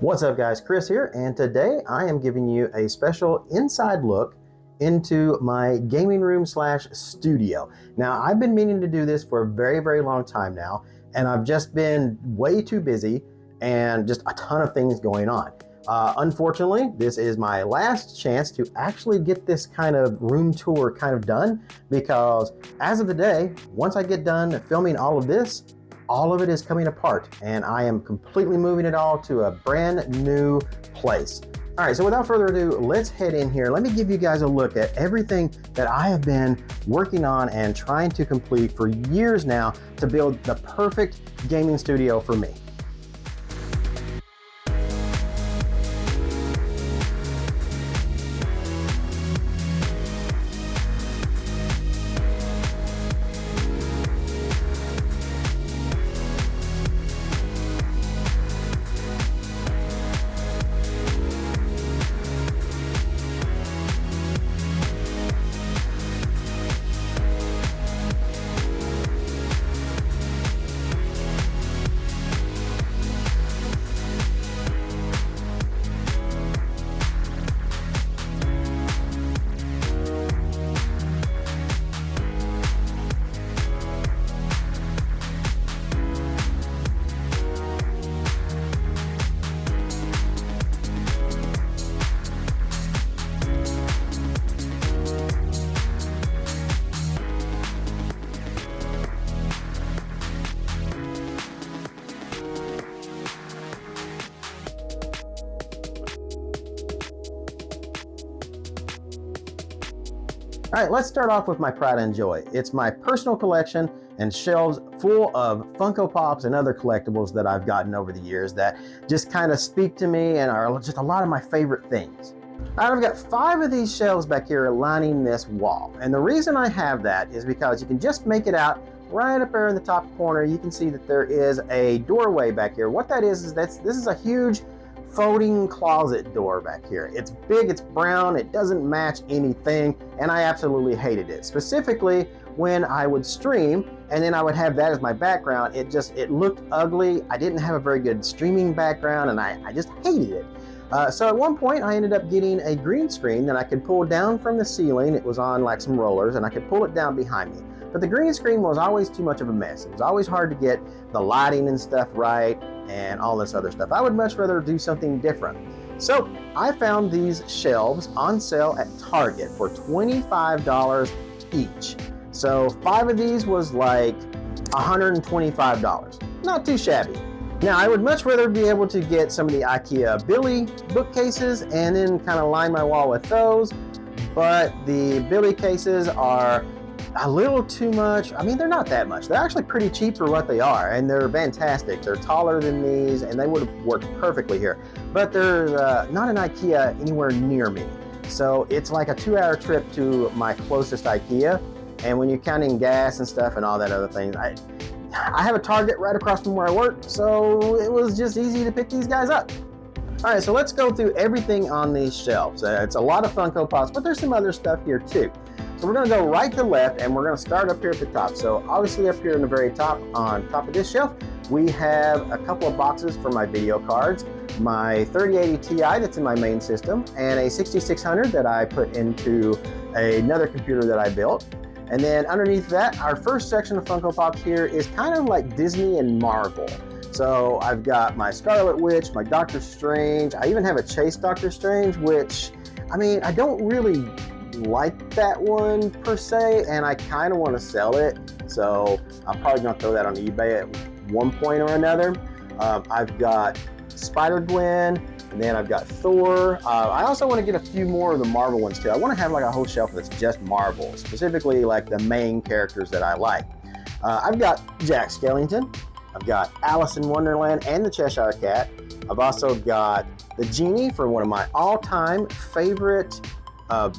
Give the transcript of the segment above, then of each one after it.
What's up guys, Chris here, and today I am giving you a special inside look into my gaming room slash studio. Now I've been meaning to do this for a very long time now, and I've just been way too busy and just a ton of things going on. Unfortunately, this is my last chance to actually get this kind of room tour kind of done, because as of today, once I get done filming all of this, all of it is coming apart and I am completely moving it all to a brand new place. All right, so without further ado, let's head in here. Let me give you guys a look at everything that I have been working on and trying to complete for years now to build the perfect gaming studio for me. All right, let's start off with my pride and joy. It's my personal collection and shelves full of Funko Pops and other collectibles that I've gotten over the years that just kind of speak to me and are just a lot of my favorite things. All right, I've got 5 of these shelves back here lining this wall. And the reason I have that is because you can just make it out right up there in the top corner. You can see that there is a doorway back here. What that is this is a huge folding closet door back here. It's big, it's brown, it doesn't match anything, and I absolutely hated it. Specifically when I would stream and then I would have that as my background, it looked ugly. I didn't have a very good streaming background and I just hated it. So at one point I ended up getting a green screen that I could pull down from the ceiling. It was on like some rollers and I could pull it down behind me. But the green screen was always too much of a mess. It was always hard to get the lighting and stuff right and all this other stuff. I would much rather do something different. So I found these shelves on sale at Target for $25 each. So 5 of these was like $125. Not too shabby. Now I would much rather be able to get some of the IKEA Billy bookcases and then kind of line my wall with those. But the Billy cases are a little too much. I mean, they're not that much. They're actually pretty cheap for what they are, and they're fantastic. They're taller than these, and they would have worked perfectly here. But there's not an IKEA anywhere near me. So it's like a 2-hour trip to my closest IKEA. And when you're counting gas and stuff and all that other things, I have a Target right across from where I work, so it was just easy to pick these guys up. All right, so let's go through everything on these shelves. It's a lot of Funko Pops, but there's some other stuff here too. So we're gonna go right to left and we're gonna start up here at the top. So obviously up here in the very top, on top of this shelf, we have a couple of boxes for my video cards, my 3080 Ti that's in my main system, and a 6600 that I put into another computer that I built. And then underneath that, our first section of Funko Pops here is kind of like Disney and Marvel. So I've got my Scarlet Witch, my Doctor Strange. I even have a Chase Doctor Strange, which, I mean, I don't really like that one per se, and I kind of want to sell it. So I'm probably going to throw that on eBay at one point or another. I've got Spider-Gwen, and then I've got Thor. I also want to get a few more of the Marvel ones too. I want to have like a whole shelf that's just Marvel, specifically like the main characters that I like. I've got Jack Skellington. I've got Alice in Wonderland and the Cheshire Cat. I've also got the Genie for one of my all-time favorite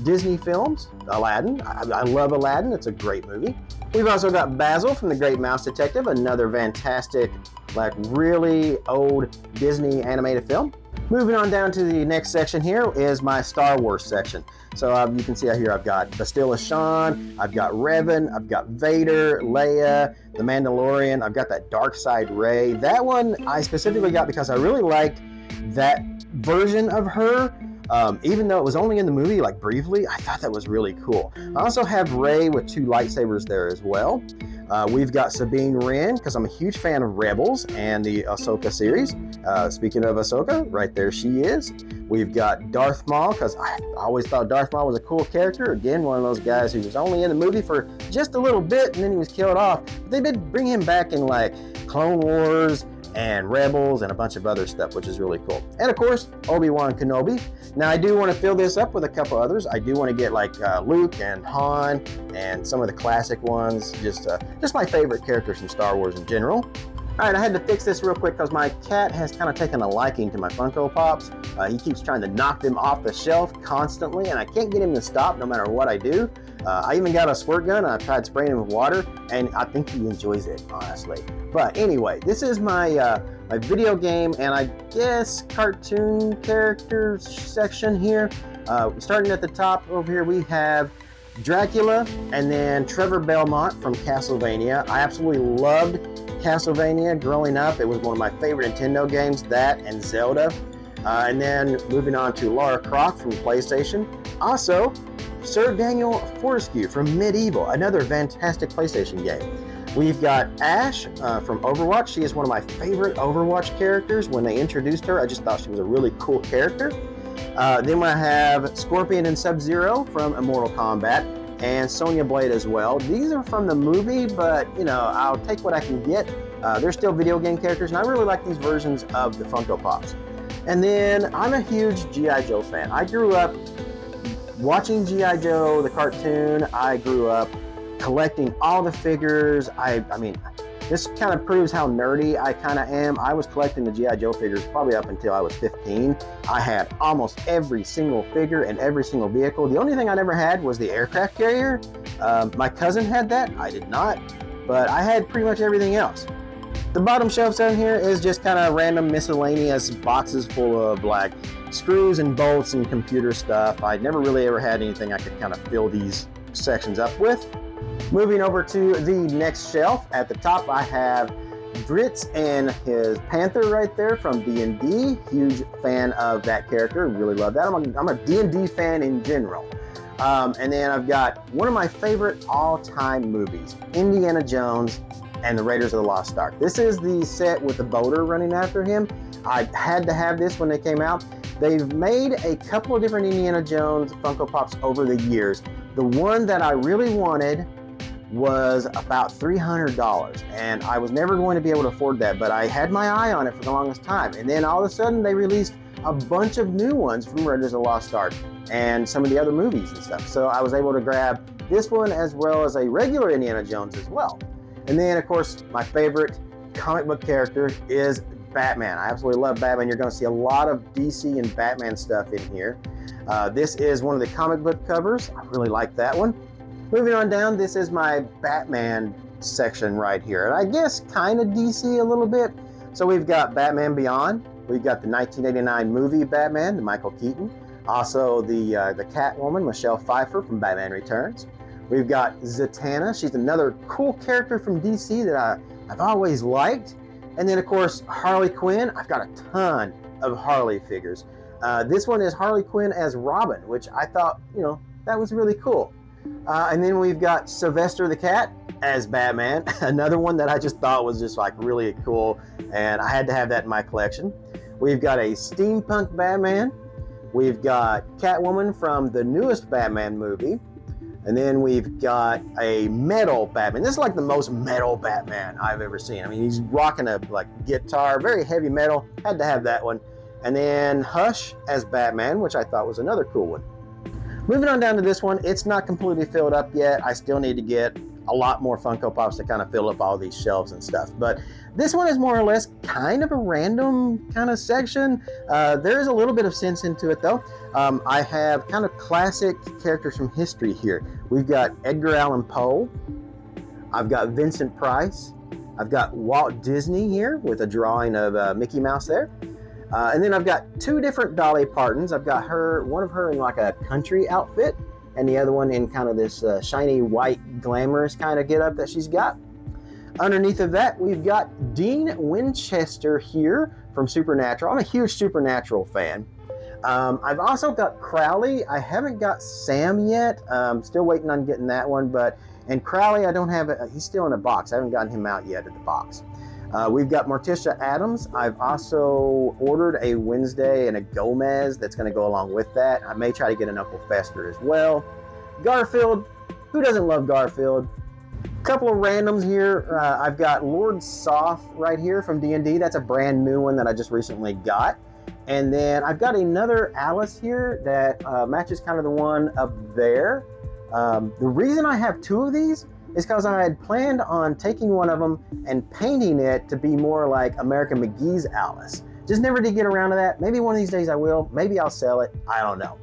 Disney films, Aladdin. I love Aladdin. It's a great movie. We've also got Basil from The Great Mouse Detective, another fantastic, like really old Disney animated film. Moving on down to the next section here is my Star Wars section. So you can see out here I've got Bastilla Shan, I've got Revan, I've got Vader, Leia, the Mandalorian, I've got that Dark Side Rey. That one I specifically got because I really liked that version of her, even though it was only in the movie, like briefly, I thought that was really cool. I also have Rey with 2 lightsabers there as well. We've got Sabine Wren, because I'm a huge fan of Rebels and the Ahsoka series. Speaking of Ahsoka, right there she is. We've got Darth Maul, because I always thought Darth Maul was a cool character. Again, one of those guys who was only in the movie for just a little bit and then he was killed off. They did bring him back in like Clone Wars and Rebels and a bunch of other stuff, which is really cool. And of course, Obi-Wan Kenobi. Now I do want to fill this up with a couple others. I do want to get like Luke and Han and some of the classic ones, just my favorite characters from Star Wars in general. All right, I had to fix this real quick because my cat has kind of taken a liking to my Funko Pops. He keeps trying to knock them off the shelf constantly, and I can't get him to stop no matter what I do. I even got a squirt gun. I've tried spraying him with water, and I think he enjoys it, honestly. But anyway, this is my my video game and I guess cartoon character section here. Starting at the top over here, we have Dracula and then Trevor Belmont from Castlevania. I absolutely loved Castlevania growing up. It was one of my favorite Nintendo games, that and Zelda. And then moving on to Lara Croft from PlayStation. Also, Sir Daniel Fortescue from Medieval, another fantastic PlayStation game. We've got Ash from Overwatch. She is one of my favorite Overwatch characters. When they introduced her, I just thought she was a really cool character. Then we have Scorpion and Sub-Zero from Immortal Kombat, and Sonya Blade as well. These are from the movie, but you know, I'll take what I can get. They're still video game characters, and I really like these versions of the Funko Pops. And then I'm a huge G.I. Joe fan. I grew up watching G.I. Joe, the cartoon. I grew up collecting all the figures. I mean, this kind of proves how nerdy I kind of am. I was collecting the G.I. Joe figures probably up until I was 15. I had almost every single figure and every single vehicle. The only thing I never had was the aircraft carrier. My cousin had that. I did not, but I had pretty much everything else. The bottom shelf down here is just kind of random miscellaneous boxes full of like screws and bolts and computer stuff. I never really ever had anything I could kind of fill these sections up with. Moving over to the next shelf, at the top I have Dritz and his Panther right there from D&D. Huge fan of that character, really love that. I'm a D&D fan in general. And then I've got one of my favorite all-time movies, Indiana Jones and the Raiders of the Lost Ark. This is the set with the boulder running after him. I had to have this when they came out. They've made a couple of different Indiana Jones Funko Pops over the years. The one that I really wanted was about $300, and I was never going to be able to afford that, but I had my eye on it for the longest time. And then all of a sudden they released a bunch of new ones from Raiders of the Lost Ark and some of the other movies and stuff. So I was able to grab this one as well as a regular Indiana Jones as well. And then of course my favorite comic book character is Batman. I absolutely love Batman. You're going to see a lot of DC and Batman stuff in here. This is one of the comic book covers. I really like that one. Moving on down, this is my Batman section right here. And I guess kind of DC a little bit. So we've got Batman Beyond. We've got the 1989 movie Batman, the Michael Keaton. Also the Catwoman, Michelle Pfeiffer from Batman Returns. We've got Zatanna. She's another cool character from DC that I've always liked. And then of course, Harley Quinn. I've got a ton of Harley figures. This one is Harley Quinn as Robin, which I thought, you know, that was really cool. And then we've got Sylvester the Cat as Batman, another one that I just thought was just like really cool, and I had to have that in my collection. We've got a steampunk Batman. We've got Catwoman from the newest Batman movie. And then we've got a metal Batman. This is like the most metal Batman I've ever seen. I mean, he's rocking a like guitar, very heavy metal. Had to have that one. And then Hush as Batman, which I thought was another cool one. Moving on down to this one, it's not completely filled up yet. I still need to get a lot more Funko Pops to kind of fill up all these shelves and stuff. But this one is more or less kind of a random kind of section. There is a little bit of sense into it though. I have kind of classic characters from history here. We've got Edgar Allan Poe. I've got Vincent Price. I've got Walt Disney here with a drawing of Mickey Mouse there. And then I've got two different Dolly Partons. I've got one of her in like a country outfit, and the other one in kind of this shiny white glamorous kind of getup that she's got. Underneath of that, we've got Dean Winchester here from Supernatural. I'm a huge Supernatural fan. I've also got Crowley. I haven't got Sam yet. Still waiting on getting that one. And Crowley, I don't have it. He's still in a box. I haven't gotten him out yet at the box. We've got Morticia Addams. I've also ordered a Wednesday and a Gomez that's going to go along with that. I may try to get an Uncle Fester as well. Garfield. Who doesn't love Garfield? Couple of randoms here. I've got Lord Soth right here from D&D. That's a brand new one that I just recently got. And then I've got another Alice here that matches kind of the one up there. The reason I have two of these is because I had planned on taking one of them and painting it to be more like American McGee's Alice. Just never did get around to that. Maybe one of these days I will. Maybe I'll sell it. I don't know.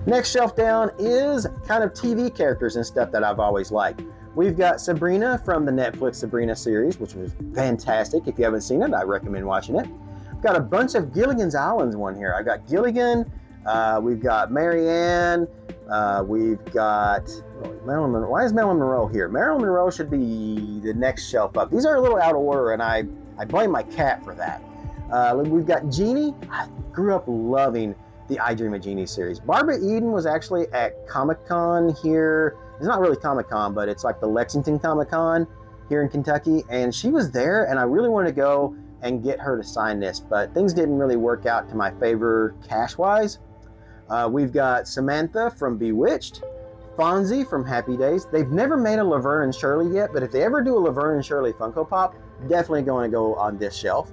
Next shelf down is kind of TV characters and stuff that I've always liked. We've got Sabrina from the Netflix Sabrina series, which was fantastic. If you haven't seen it, I recommend watching it. I've got a bunch of Gilligan's Islands one here. I've got Gilligan, we've got Marianne, we've got Marilyn Monroe. Why is Marilyn Monroe here? Marilyn Monroe should be the next shelf up. These are a little out of order, and I blame my cat for that. We've got Jeannie. I grew up loving the I Dream of Jeannie series. Barbara Eden was actually at Comic-Con here. It's not really Comic-Con, but it's like the Lexington Comic-Con here in Kentucky, and she was there, and I really wanted to go and get her to sign this, but things didn't really work out to my favor cash-wise. We've got Samantha from Bewitched, Fonzie from Happy Days. They've never made a Laverne and Shirley yet, but if they ever do a Laverne and Shirley Funko Pop, definitely going to go on this shelf.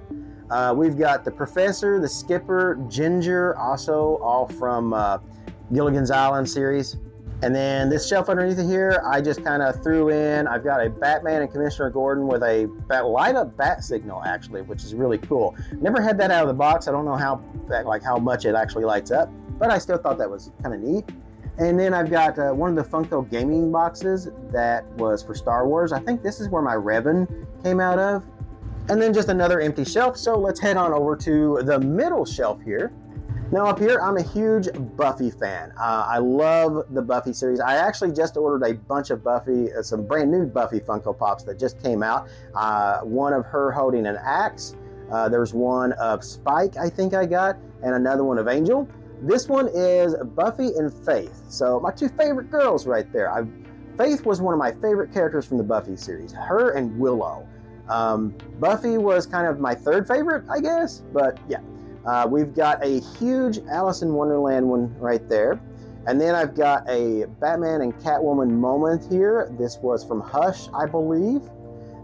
We've got the Professor, the Skipper, Ginger, also all from Gilligan's Island series. And then this shelf underneath here, I just kind of threw in, I've got a Batman and Commissioner Gordon with a light up bat signal actually, which is really cool. Never had that out of the box. I don't know how much it actually lights up, but I still thought that was kind of neat. And then I've got one of the Funko gaming boxes that was for Star Wars. I think this is where my Revan came out of. And then just another empty shelf. So let's head on over to the middle shelf here. Now up here, I'm a huge Buffy fan. I love the Buffy series. I actually just ordered a bunch of Buffy, some brand new Buffy Funko Pops that just came out. One of her holding an axe. There's one of Spike, I think I got, and another one of Angel. This one is Buffy and Faith. So my two favorite girls right there. Faith was one of my favorite characters from the Buffy series. Her and Willow. Buffy was kind of my third favorite, I guess, but yeah. We've got a huge Alice in Wonderland one right there. And then I've got a Batman and Catwoman moment here. This was from Hush, I believe.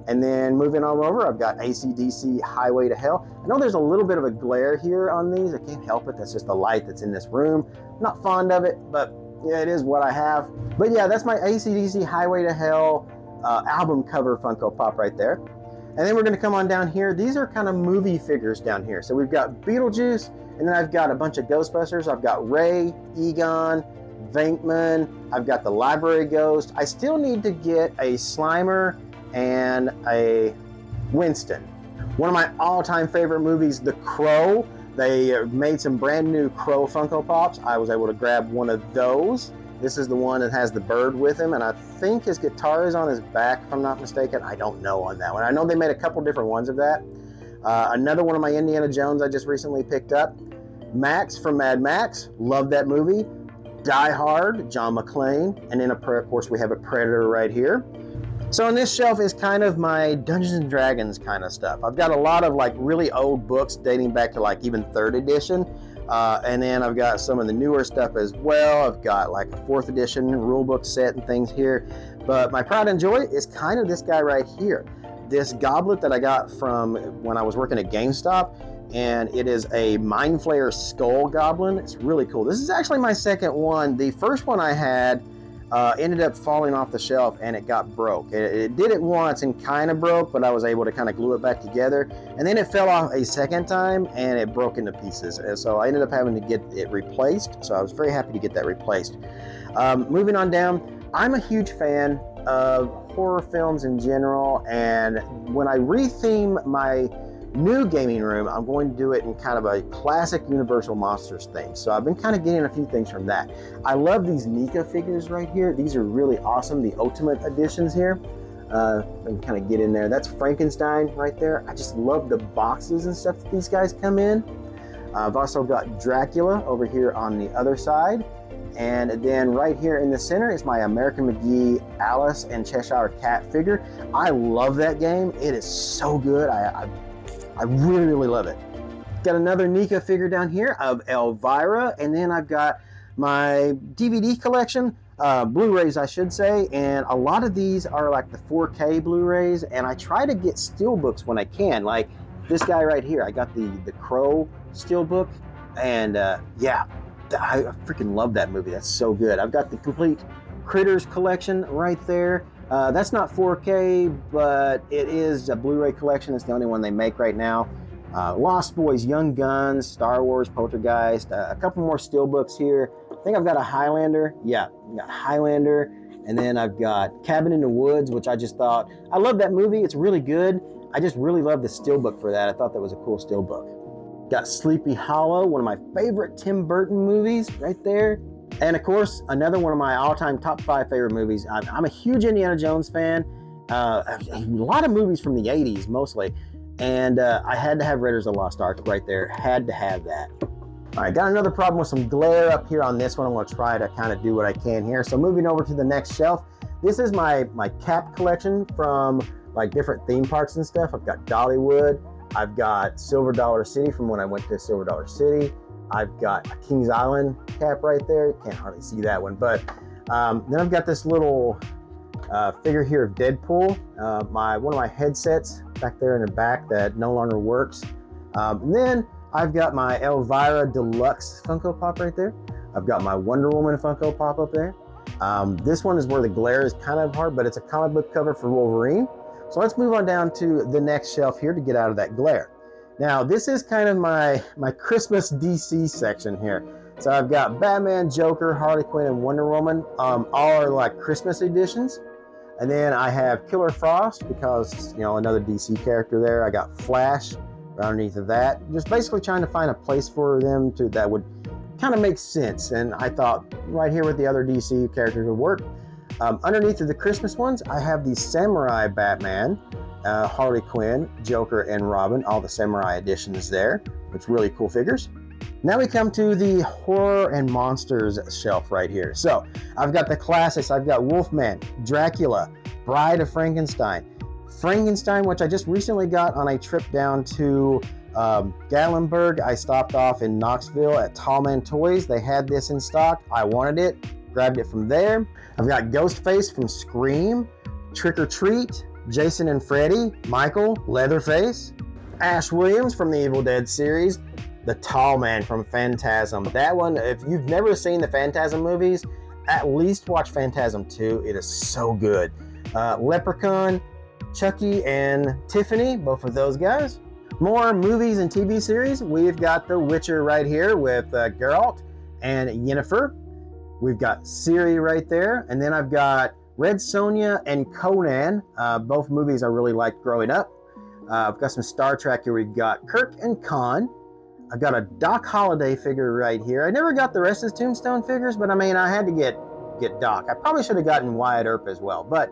And then moving on over, I've got AC/DC Highway to Hell. I know there's a little bit of a glare here on these. I can't help it. That's just the light that's in this room. I'm not fond of it, but yeah, it is what I have. But yeah, that's my AC/DC Highway to Hell album cover Funko Pop right there. And then we're going to come on down here. These are kind of movie figures down here. So we've got Beetlejuice, and then I've got a bunch of Ghostbusters. I've got Ray, Egon, Venkman. I've got the Library Ghost. I still need to get a Slimer and a Winston. One of my all-time favorite movies, The Crow. They made some brand new Crow Funko Pops. I was able to grab one of those. This is the one that has the bird with him, and I think his guitar is on his back, if I'm not mistaken. I don't know on that one. I know they made a couple different ones of that. Another one of my Indiana Jones I just recently picked up. Max from Mad Max. Love that movie. Die Hard, John McClane. And then, of course, we have a Predator right here. So on this shelf is kind of my Dungeons and Dragons kind of stuff. I've got a lot of like really old books dating back to like even 3rd edition. And then I've got some of the newer stuff as well. I've got like a 4th edition rulebook set and things here. But my pride and joy is kind of this guy right here. This goblet that I got from when I was working at GameStop. And it is a Mind Flayer Skull Goblin. It's really cool. This is actually my second one. The first one I had ended up falling off the shelf and it got broke. It did it once and kind of broke, but I was able to kind of glue it back together. And then it fell off a second time and it broke into pieces. And so I ended up having to get it replaced. So I was very happy to get that replaced. Moving on down, I'm a huge fan of horror films in general. And when I retheme my new gaming room, I'm going to do it in kind of a classic Universal Monsters theme. So I've been kind of getting a few things from that. I love these Nika figures right here. These are really awesome, the Ultimate Editions here. and kind of get in there. That's Frankenstein right there. I just love the boxes and stuff that these guys come in. I've also got Dracula over here on the other side. And then right here in the center is my American McGee Alice and Cheshire Cat figure. I love that game. It is so good. I really, really love it. Got another Nika figure down here of Elvira. And then I've got my DVD collection, Blu-rays I should say. And a lot of these are like the 4K Blu-rays. And I try to get steelbooks when I can. Like this guy right here. I got the Crow steelbook. And yeah. I freaking love that movie. That's so good. I've got the complete Critters collection right there. That's not 4K, but it is a Blu-ray collection. It's the only one they make right now. Lost Boys, Young Guns, Star Wars, Poltergeist, a couple more steelbooks here. I think I've got a Highlander. Yeah, I've got Highlander. And then I've got Cabin in the Woods, which I just thought, I love that movie. It's really good. I just really love the steelbook for that. I thought that was a cool steelbook. Got Sleepy Hollow, one of my favorite Tim Burton movies right there. And of course, another one of my all-time top 5 favorite movies. I'm a huge Indiana Jones fan. A lot of movies from the 80s mostly. And I had to have Raiders of the Lost Ark right there. Had to have that. All right, got another problem with some glare up here on this one. I'm gonna try to kind of do what I can here. So moving over to the next shelf. This is my cap collection from like different theme parks and stuff. I've got Dollywood. I've got Silver Dollar City from when I went to Silver Dollar City. I've got a Kings Island cap right there. Can't hardly see that one. But then I've got this little figure here of Deadpool. One of my headsets back there in the back that no longer works. And then I've got my Elvira Deluxe Funko Pop right there. I've got my Wonder Woman Funko Pop up there. This one is where the glare is kind of hard, but it's a comic book cover for Wolverine. So let's move on down to the next shelf here to get out of that glare. Now, this is kind of my Christmas DC section here. So I've got Batman, Joker, Harley Quinn, and Wonder Woman. All are like Christmas editions. And then I have Killer Frost because, you know, another DC character there. I got Flash underneath of that. Just basically trying to find a place for them that would kind of make sense. And I thought right here with the other DC characters would work. Underneath of the Christmas ones, I have the Samurai Batman, Harley Quinn, Joker, and Robin, all the Samurai editions there, which really cool figures. Now we come to the horror and monsters shelf right here. So I've got the classics. I've got Wolfman, Dracula, Bride of Frankenstein, which I just recently got on a trip down to Gatlinburg. I stopped off in Knoxville at Tallman Toys. They had this in stock. I wanted it. Grabbed it from there. I've got Ghostface from Scream, Trick or Treat, Jason and Freddy, Michael, Leatherface, Ash Williams from the Evil Dead series, the Tall Man from Phantasm. That one, if you've never seen the Phantasm movies, at least watch Phantasm 2. It is so good. Leprechaun, Chucky, and Tiffany, both of those guys. More movies and TV series. We've got The Witcher right here with Geralt and Yennefer. We've got Ciri right there. And then I've got Red Sonja and Conan. Both movies I really liked growing up. I've got some Star Trek here. We've got Kirk and Khan. I've got a Doc Holliday figure right here. I never got the rest of his Tombstone figures, but I mean, I had to get Doc. I probably should have gotten Wyatt Earp as well. But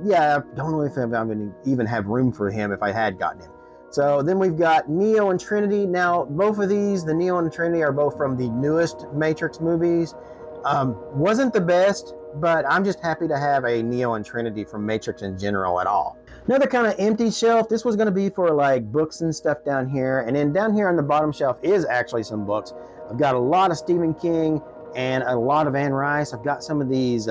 yeah, I don't know if I'm going to even have room for him if I had gotten him. So then we've got Neo and Trinity. Now, both of these, the Neo and Trinity, are both from the newest Matrix movies. Wasn't the best, but I'm just happy to have a Neo and Trinity from Matrix in general at all. Another kind of empty shelf. This was going to be for like books and stuff down here. And then down here on the bottom shelf is actually some books. I've got a lot of Stephen King and a lot of Anne Rice. I've got some of these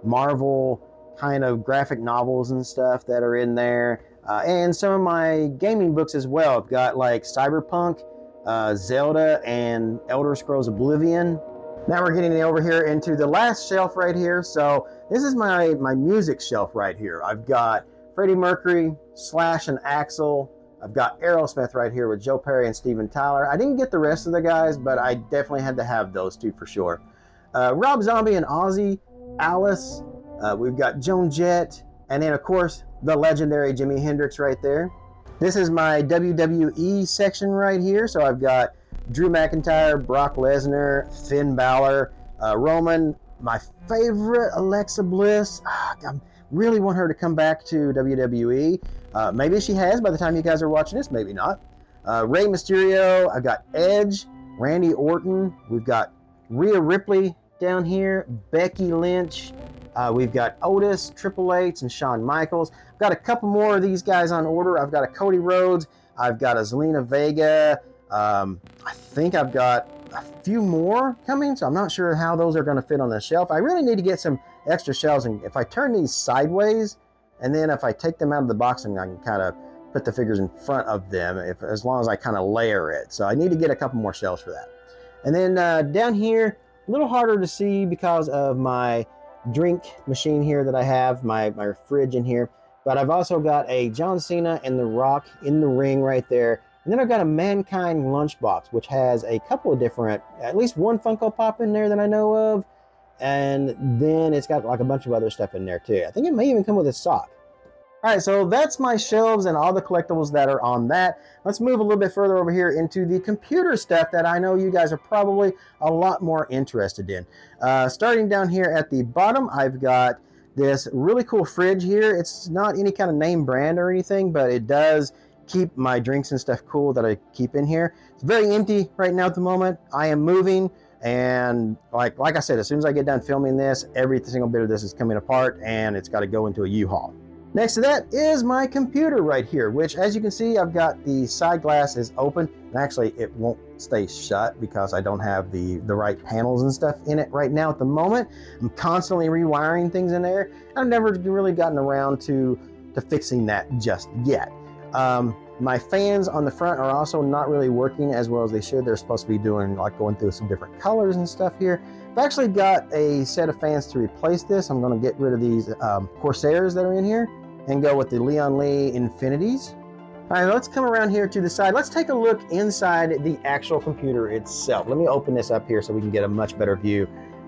Marvel kind of graphic novels and stuff that are in there. And some of my gaming books as well. I've got like Cyberpunk, Zelda, and Elder Scrolls Oblivion. Now we're getting over here into the last shelf right here. So this is my music shelf right here. I've got Freddie Mercury, Slash and Axl. I've got Aerosmith right here with Joe Perry and Steven Tyler. I didn't get the rest of the guys, but I definitely had to have those two for sure. Rob Zombie and Ozzy, Alice. We've got Joan Jett. And then, of course, the legendary Jimi Hendrix right there. This is my WWE section right here. So I've got Drew McIntyre, Brock Lesnar, Finn Balor, Roman, my favorite Alexa Bliss. Really want her to come back to WWE. Maybe she has by the time you guys are watching this, maybe not. Rey Mysterio, I've got Edge, Randy Orton, we've got Rhea Ripley down here, Becky Lynch, we've got Otis, Triple H, and Shawn Michaels. I've got a couple more of these guys on order. I've got a Cody Rhodes, I've got a Zelina Vega. I think I've got a few more coming, so I'm not sure how those are going to fit on the shelf. I really need to get some extra shelves, and if I turn these sideways, and then if I take them out of the box, and I can kind of put the figures in front of them, as long as I kind of layer it. So I need to get a couple more shelves for that. And then down here, a little harder to see because of my drink machine here that I have, my fridge in here. But I've also got a John Cena and The Rock in the ring right there. And then I've got a Mankind lunchbox, which has a couple of different, at least one Funko Pop in there that I know of. And then it's got like a bunch of other stuff in there too. I think it may even come with a sock. All right, so that's my shelves and all the collectibles that are on that. Let's move a little bit further over here into the computer stuff that I know you guys are probably a lot more interested in. Starting down here at the bottom, I've got this really cool fridge here. It's not any kind of name brand or anything, but it does keep my drinks and stuff cool that I keep in here. It's very empty right now at the moment. I am moving, and like I said, as soon as I get done filming this, every single bit of this is coming apart and it's got to go into a U-Haul. Next to that is my computer right here, which, as you can see, I've got the side glass is open, and actually it won't stay shut because I don't have the right panels and stuff in it right now at the moment. I'm constantly rewiring things in there. I've never really gotten around to fixing that just yet. My fans on the front are also not really working as well as they should. They're supposed to be doing, like, going through some different colors and stuff here. I've actually got a set of fans to replace this. I'm going to get rid of these Corsairs that are in here and go with the Leon Lee Infinities. All right, let's come around here to the side. Let's take a look inside the actual computer itself. Let me open this up here so we can get a much better view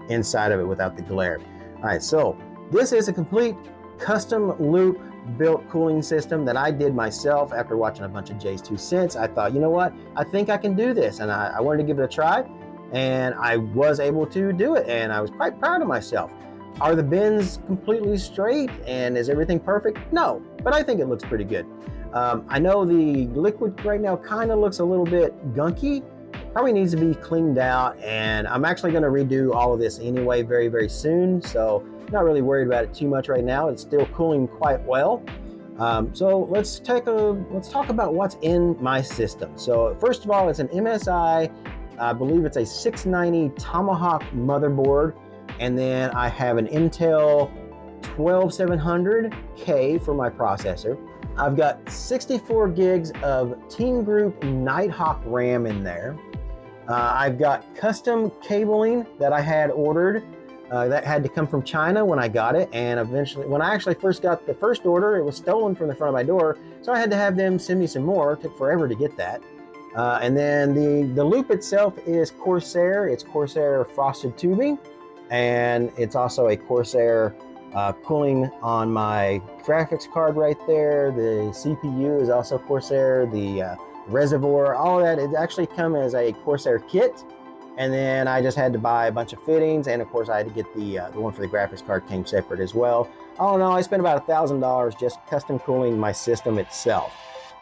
inside of it without the glare. All right, so this is a complete custom loop built cooling system that I did myself after watching a bunch of Jay's 2 Cents. I thought, you know what? I think I can do this, and I wanted to give it a try, and I was able to do it, and I was quite proud of myself. Are the bins completely straight and is everything perfect? No, but I think it looks pretty good. I know the liquid right now kind of looks a little bit gunky. Probably needs to be cleaned out, and I'm actually going to redo all of this anyway very, very soon, so not really worried about it too much right now. It's still cooling quite well. So let's talk about what's in my system. So first of all, it's an MSI, I believe it's a 690 Tomahawk motherboard. And then I have an Intel 12700K for my processor. I've got 64 gigs of Team Group Nighthawk RAM in there. I've got custom cabling that I had ordered that had to come from China when I got it. And eventually, when I actually first got the first order, it was stolen from the front of my door. So I had to have them send me some more. It took forever to get that. And then the loop itself is Corsair. It's Corsair frosted tubing. And it's also a Corsair cooling on my graphics card right there. The CPU is also Corsair, the reservoir, all of that. It actually comes as a Corsair kit. And then I just had to buy a bunch of fittings. And of course I had to get the one for the graphics card came separate as well. All in all, I spent about $1,000 just custom cooling my system itself.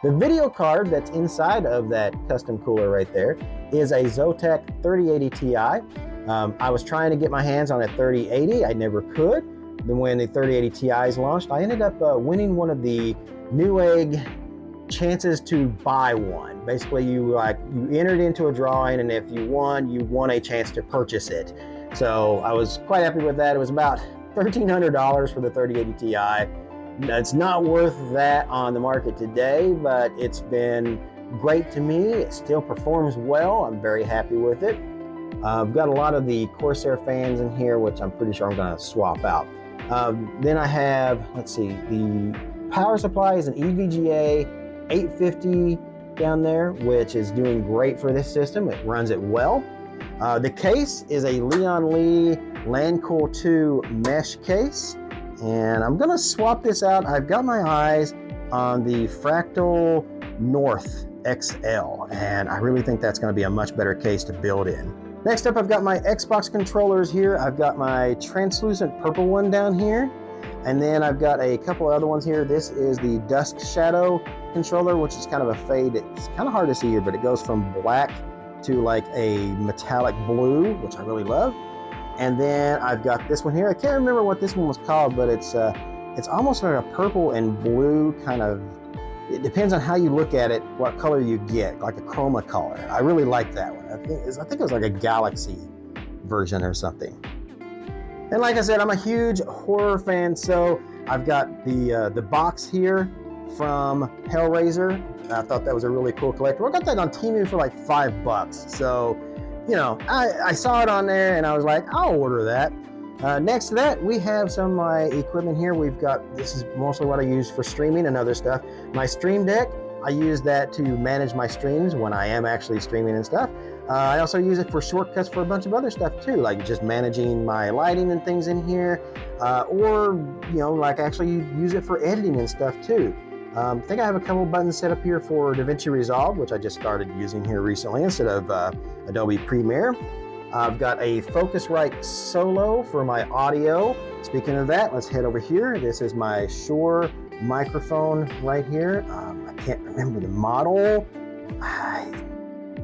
The video card that's inside of that custom cooler right there is a Zotac 3080 Ti. I was trying to get my hands on a 3080. I never could. Then when the 3080 Ti's launched, I ended up winning one of the Newegg chances to buy one. Basically, you entered into a drawing, and if you won a chance to purchase it. So I was quite happy with that. It was about $1,300 for the 3080 Ti. It's not worth that on the market today, but it's been great to me. It still performs well. I'm very happy with it. I've got a lot of the Corsair fans in here, which I'm pretty sure I'm going to swap out. Then I have, let's see, the power supply is an EVGA 850 down there, which is doing great for this system. It runs it well. The case is a Leon Lee Landcool 2 mesh case, and I'm going to swap this out. I've got my eyes on the Fractal North XL, and I really think that's going to be a much better case to build in. Next up, I've got my Xbox controllers here. I've got my translucent purple one down here. And then I've got a couple other ones here. This is the Dusk Shadow controller, which is kind of a fade. It's kind of hard to see here, but it goes from black to like a metallic blue, which I really love. And then I've got this one here. I can't remember what this one was called, but it's almost like a purple and blue kind of. It depends on how you look at it, what color you get, like a chroma color. I really like that one. I think it was like a galaxy version or something. And like I said, I'm a huge horror fan, so I've got the box here from Hellraiser. I thought that was a really cool collectible. I got that on Temu for like $5. So, you know, I saw it on there and I was like, I'll order that. Next to that, we have some of my equipment here. We've got, this is mostly what I use for streaming and other stuff. My Stream Deck, I use that to manage my streams when I am actually streaming and stuff. I also use it for shortcuts for a bunch of other stuff too, like just managing my lighting and things in here, or, you know, like actually use it for editing and stuff too. I think I have a couple buttons set up here for DaVinci Resolve, which I just started using here recently instead of Adobe Premiere. I've got a Focusrite Solo for my audio. Speaking of that, let's head over here. This is my Shure microphone right here. I can't remember the model.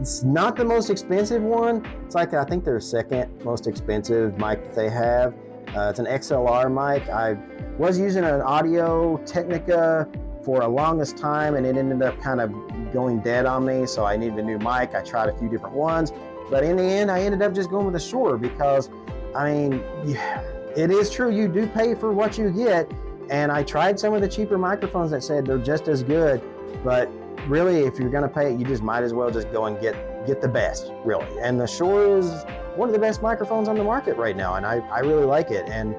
It's not the most expensive one. It's like, I think their second most expensive mic that they have. It's an XLR mic. I was using an Audio Technica for a longest time and it ended up kind of going dead on me, so I needed a new mic. I tried a few different ones, but in the end I ended up just going with a Shure because, I mean, yeah, it is true, you do pay for what you get, and I tried some of the cheaper microphones that said they're just as good, but really if you're gonna pay it, you just might as well just go and get the best, really. And the Shure is one of the best microphones on the market right now, and I really like it. And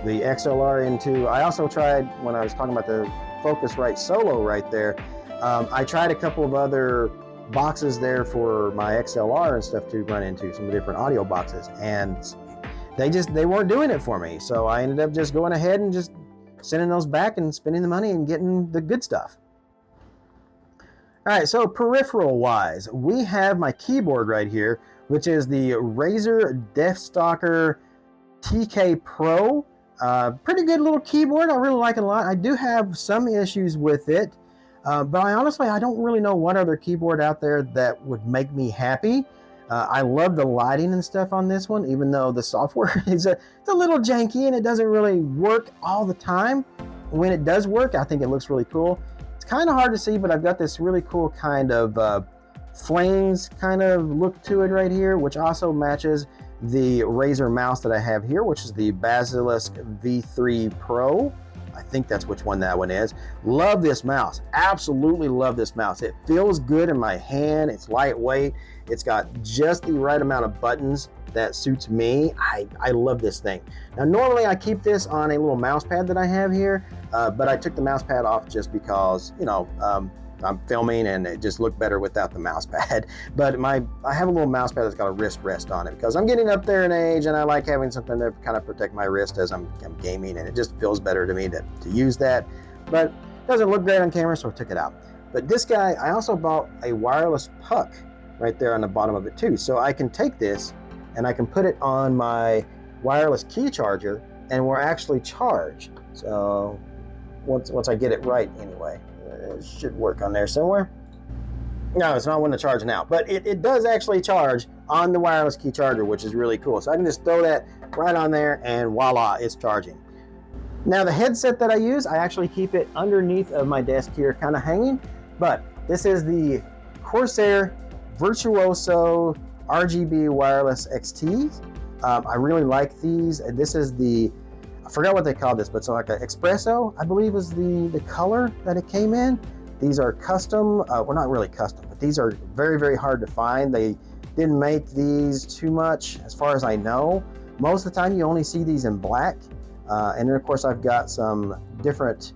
the XLR into, I also tried, when I was talking about the Focusrite Solo right there, I tried a couple of other boxes there for my XLR and stuff to run into, some different audio boxes, and they weren't doing it for me. So I ended up just going ahead and just sending those back and spending the money and getting the good stuff. All right, so peripheral wise, we have my keyboard right here, which is the Razer Deathstalker TK Pro. Pretty good little keyboard. I really like it a lot. I do have some issues with it, but I don't really know what other keyboard out there that would make me happy. I love the lighting and stuff on this one, even though the software is it's a little janky and it doesn't really work all the time. When it does work, I think it looks really cool. It's kind of hard to see, but I've got this really cool kind of flames kind of look to it right here, which also matches the Razer mouse that I have here, which is the Basilisk V3 Pro. I think that's which one that one is. Love this mouse. Absolutely love this mouse. It feels good in my hand. It's lightweight. It's got just the right amount of buttons that suits me. I love this thing. Now, normally I keep this on a little mouse pad that I have here, but I took the mouse pad off just because, you know, I'm filming and it just looked better without the mouse pad. But I have a little mouse pad that's got a wrist rest on it because I'm getting up there in age and I like having something to kind of protect my wrist as I'm gaming, and it just feels better to me to use that. But it doesn't look great on camera, so I took it out. But this guy, I also bought a wireless puck right there on the bottom of it too. So I can take this and I can put it on my wireless key charger and we're actually charged. So once I get it right anyway. It should work on there somewhere. No, it's not one to charge now, but it does actually charge on the wireless key charger, which is really cool. So I can just throw that right on there and voila, it's charging. Now the headset that I use, I actually keep it underneath of my desk here, kind of hanging, but this is the Corsair Virtuoso RGB Wireless XT. I really like these. This is the, I forgot what they call this, but it's like an espresso, I believe is the color that it came in. These are custom, well, not really custom, but these are very, very hard to find. They didn't make these too much as far as I know. Most of the time you only see these in black. And then of course I've got some different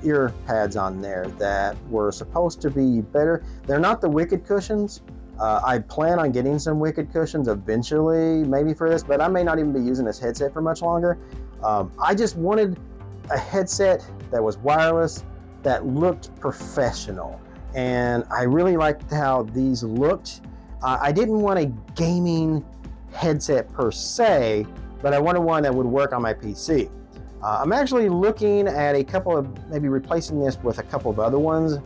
ear pads on there that were supposed to be better. They're not the Wicked cushions. I plan on getting some Wicked cushions eventually, maybe for this, but I may not even be using this headset for much longer. I just wanted a headset that was wireless, that looked professional, and I really liked how these looked. I didn't want a gaming headset per se, but I wanted one that would work on my PC. I'm actually looking at a couple of, maybe replacing this with a couple of other ones,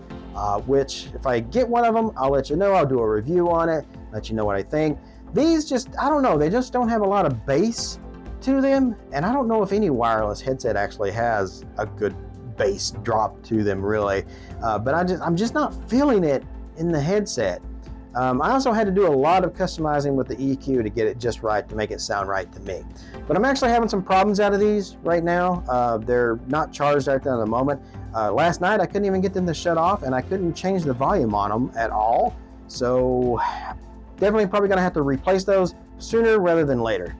which if I get one of them, I'll let you know. I'll do a review on it, let you know what I think. These just, I don't know, they just don't have a lot of bass to them, and I don't know if any wireless headset actually has a good bass drop to them, really. But I'm just not feeling it in the headset. I also had to do a lot of customizing with the EQ to get it just right, to make it sound right to me. But I'm actually having some problems out of these right now. They're not charged right now at the moment. Last night I couldn't even get them to shut off, and I couldn't change the volume on them at all. So definitely probably gonna have to replace those sooner rather than later.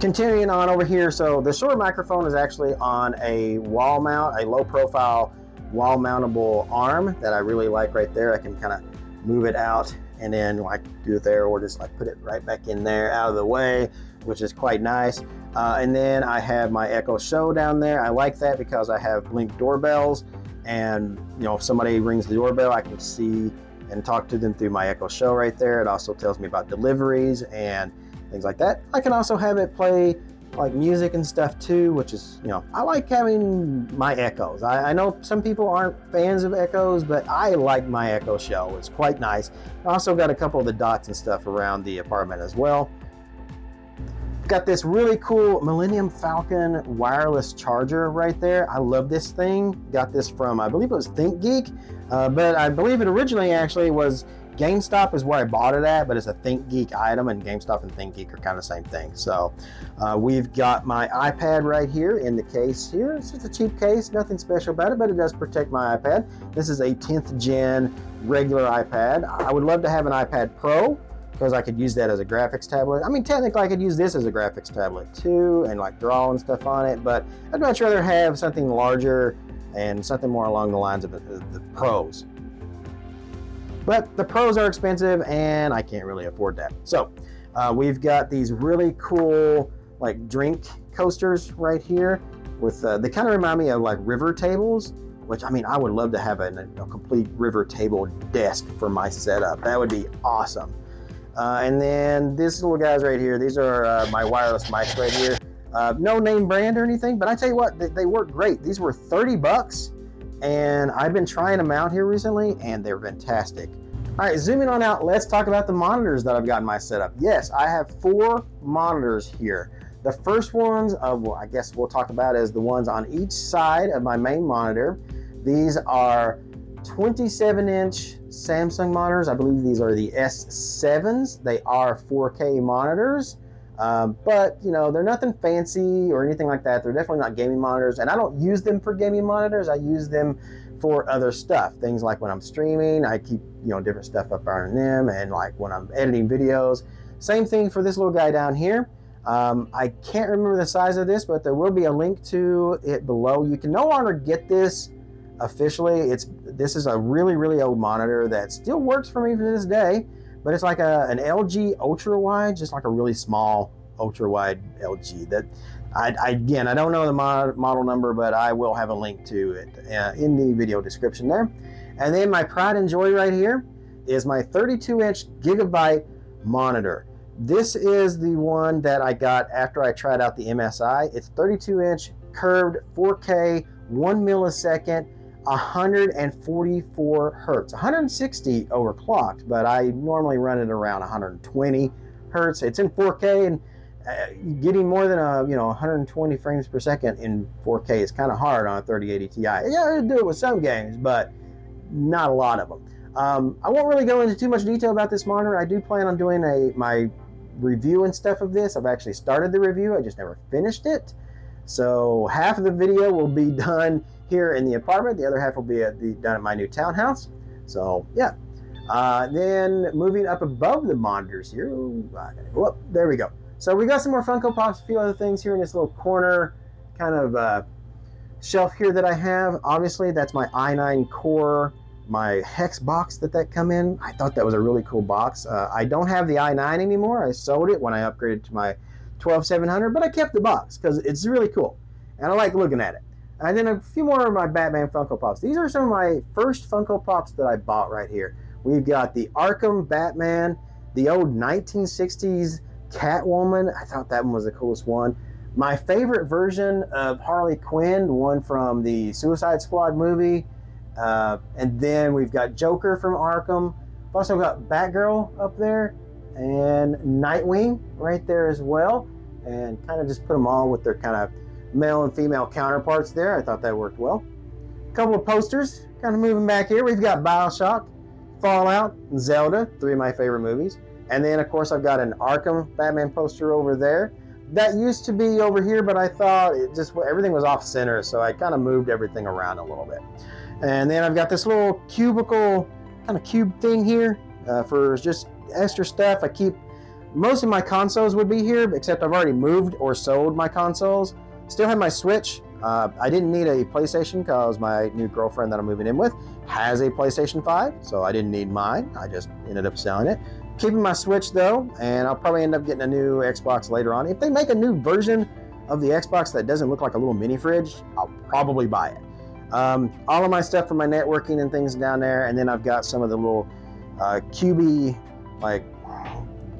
Continuing on over here, so the Shure microphone is actually on a wall mount, a low profile wall mountable arm that I really like right there. I can kind of move it out and then like do it there, or just like put it right back in there out of the way, which is quite nice. And then I have my Echo Show down there. I like that because I have Blink doorbells, and you know, if somebody rings the doorbell, I can see and talk to them through my Echo Show right there. It also tells me about deliveries and things like that. I can also have it play like music and stuff too, which is, you know, I like having my Echoes. I know some people aren't fans of Echoes, but I like my Echo Show. It's quite nice. I also got a couple of the dots and stuff around the apartment as well. Got this really cool Millennium Falcon wireless charger right there. I love this thing. Got this from, I believe it was ThinkGeek, but I believe it originally actually was GameStop is where I bought it at, but it's a ThinkGeek item, and GameStop and ThinkGeek are kind of the same thing. So we've got my iPad right here in the case here. It's just a cheap case, nothing special about it, but it does protect my iPad. This is a 10th gen regular iPad. I would love to have an iPad Pro, because I could use that as a graphics tablet. I mean, technically I could use this as a graphics tablet too, and like draw and stuff on it, but I'd much rather have something larger and something more along the lines of the Pros. But the Pros are expensive, and I can't really afford that. So we've got these really cool like drink coasters right here with, they kind of remind me of like river tables, which, I mean, I would love to have a complete river table desk for my setup. That would be awesome. And then these little guys right here, these are my wireless mics right here. No name brand or anything, but I tell you what, they work great. These were 30 bucks. And I've been trying them out here recently, and they're fantastic. All right, zooming on out, let's talk about the monitors that I've got in my setup. Yes, I have 4 monitors here. The first ones, well, I guess we'll talk about as the ones on each side of my main monitor. These are 27-inch Samsung monitors. I believe these are the S7s. They are 4K monitors. But you know, they're nothing fancy or anything like that. They're definitely not gaming monitors, and I don't use them for gaming monitors. I use them for other stuff. Things like when I'm streaming, I keep, you know, different stuff up on them, and like when I'm editing videos. Same thing for this little guy down here. I can't remember the size of this, but there will be a link to it below. You can no longer get this officially. This is a really, really old monitor that still works for me to this day. But it's like an LG ultra wide, just like a really small ultra wide LG. That again, I don't know the model number, but I will have a link to it in the video description there. And then my pride and joy right here is my 32-inch Gigabyte monitor. This is the one that I got after I tried out the MSI. It's 32-inch curved 4K, 1 millisecond. 144 hertz, 160 overclocked, but I normally run it around 120 hertz. It's in 4K, and getting more than 120 frames per second in 4K is kind of hard on a 3080 Ti. Yeah, I do it with some games, but not a lot of them. I won't really go into too much detail about this monitor. I do plan on doing my review and stuff of this. I've actually started the review, I just never finished it. So half of the video will be done here in the apartment. The other half will be done at my new townhouse. So yeah. Then moving up above the monitors here. Whoop, there we go. So we got some more Funko Pops, a few other things here in this little corner kind of shelf here that I have. Obviously, that's my i9 Core, my Hex box that come in. I thought that was a really cool box. I don't have the i9 anymore. I sold it when I upgraded to my 12700, but I kept the box because it's really cool and I like looking at it. And then a few more of my Batman Funko Pops. These are some of my first Funko Pops that I bought right here. We've got the Arkham Batman, the old 1960s Catwoman. I thought that one was the coolest one. My favorite version of Harley Quinn, the one from the Suicide Squad movie. And then we've got Joker from Arkham. We've also got Batgirl up there and Nightwing right there as well. And kind of just put them all with their kind of male and female counterparts there. I thought that worked well. A couple of posters, kind of moving back here. We've got BioShock, Fallout, and Zelda, 3 of my favorite movies. And then, of course, I've got an Arkham Batman poster over there. That used to be over here, but I thought everything was off center, so I kind of moved everything around a little bit. And then I've got this little cubicle, kind of cube thing here for just extra stuff. I keep most of my consoles would be here, except I've already moved or sold my consoles. Still have my Switch. I didn't need a PlayStation because my new girlfriend that I'm moving in with has a PlayStation 5, so I didn't need mine. I just ended up selling it. Keeping my Switch though, and I'll probably end up getting a new Xbox later on. If they make a new version of the Xbox that doesn't look like a little mini fridge, I'll probably buy it. All of my stuff for my networking and things down there, and then I've got some of the little cubey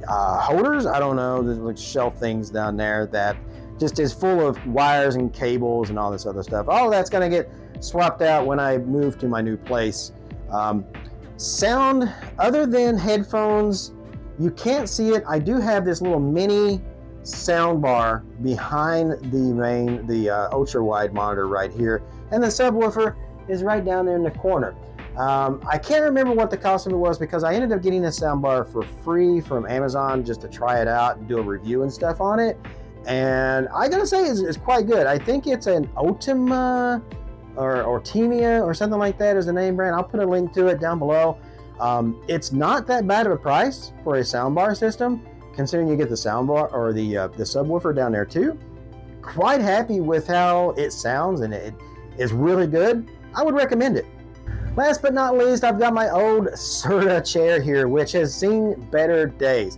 holders. I don't know, there's like shelf things down there that just is full of wires and cables and all this other stuff. All of that's gonna get swapped out when I move to my new place. Sound, other than headphones, you can't see it. I do have this little mini sound bar behind the ultra wide monitor right here, and the subwoofer is right down there in the corner. I can't remember what the cost of it was because I ended up getting this sound bar for free from Amazon just to try it out and do a review and stuff on it, and I gotta say it's quite good. I think it's an Ultima or Timia or something like that is the name brand. I'll put a link to it down below. It's not that bad of a price for a soundbar system, considering you get the soundbar or the subwoofer down there too. Quite happy with how it sounds, and it is really good. I would recommend it. Last but not least, I've got my old Serta chair here, which has seen better days.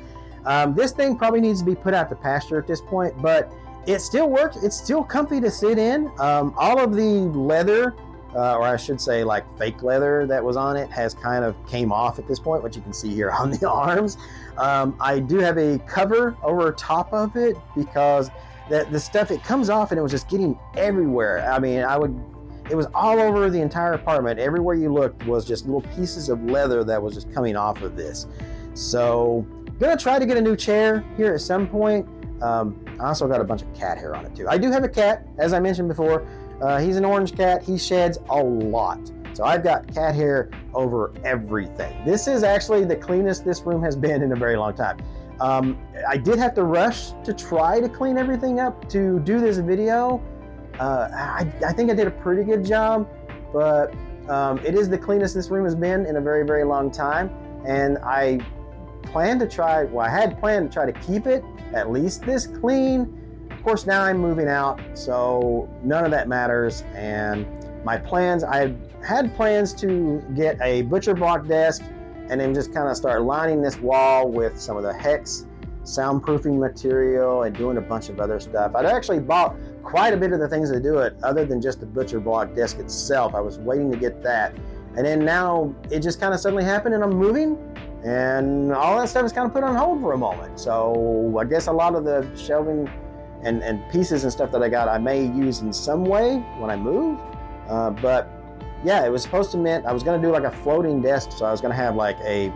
This thing probably needs to be put out to pasture at this point, but it still works. It's still comfy to sit in. All of the leather, or I should say like fake leather that was on it, has kind of came off at this point, which you can see here on the arms. I do have a cover over top of it because the stuff, it comes off and it was just getting everywhere. I mean, it was all over the entire apartment. Everywhere you looked was just little pieces of leather that was just coming off of this. So, gonna try to get a new chair here at some point. I also got a bunch of cat hair on it too. I do have a cat, as I mentioned before. He's an orange cat. He sheds a lot. So I've got cat hair over everything. This is actually the cleanest this room has been in a very long time. I did have to rush to try to clean everything up to do this video. I think I did a pretty good job, but it is the cleanest this room has been in a very, very long time. And I had planned to try to keep it at least this clean. Of course, now I'm moving out, so none of that matters. And my plans, I had plans to get a butcher block desk and then just kind of start lining this wall with some of the hex soundproofing material and doing a bunch of other stuff. I'd actually bought quite a bit of the things to do it other than just the butcher block desk itself. I was waiting to get that. And then now it just kind of suddenly happened and I'm moving, and all that stuff is kind of put on hold for a moment. So I guess a lot of the shelving and pieces and stuff that I got, I may use in some way when I move. But yeah, it was supposed to mean I was going to do like a floating desk. So I was going to have like a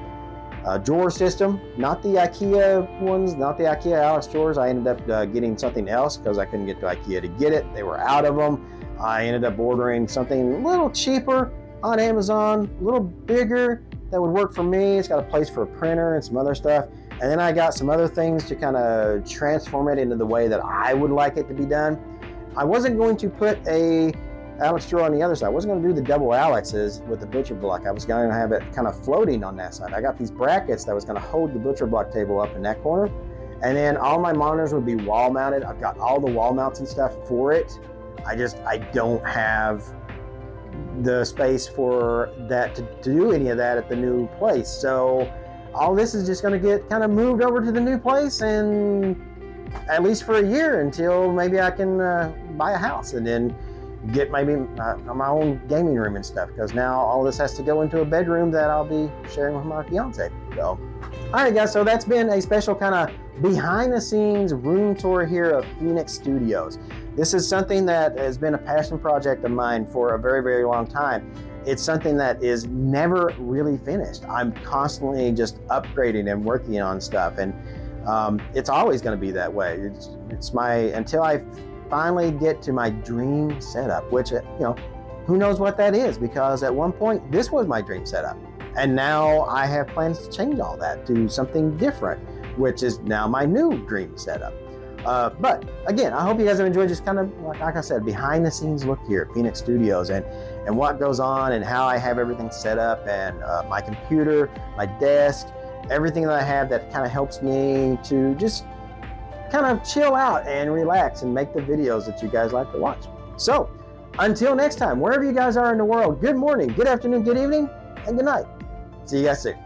drawer system, not the IKEA ones, not the IKEA Alex drawers. I ended up getting something else because I couldn't get to IKEA to get it. They were out of them. I ended up ordering something a little cheaper on Amazon, a little bigger that would work for me. It's got a place for a printer and some other stuff. And then I got some other things to kind of transform it into the way that I would like it to be done. I wasn't going to put a Alex drawer on the other side. I wasn't going to do the double Alexes with the butcher block. I was going to have it kind of floating on that side. I got these brackets that was going to hold the butcher block table up in that corner. And then all my monitors would be wall mounted. I've got all the wall mounts and stuff for it. I don't have the space for that to do any of that at the new place. So all this is just going to get kind of moved over to the new place, and at least for a year until maybe I can buy a house. And then get maybe my own gaming room and stuff, because now all this has to go into a bedroom that I'll be sharing with my fiance. So, all right, guys, so that's been a special kind of behind the scenes room tour here of Phoenix Studios. This is something that has been a passion project of mine for a very, very long time. It's something that is never really finished. I'm constantly just upgrading and working on stuff, and it's always going to be that way. It's my, until I finally get to my dream setup, which, you know, who knows what that is, because at one point this was my dream setup, and now I have plans to change all that to something different, which is now my new dream setup. But again, I hope you guys have enjoyed just kind of, like I said, behind the scenes look here at Phoenix Studios, and what goes on and how I have everything set up, and my computer, my desk, everything that I have that kind of helps me to just kind of chill out and relax and make the videos that you guys like to watch. So until next time, wherever you guys are in the world, good morning, good afternoon, good evening, and good night. See you guys soon.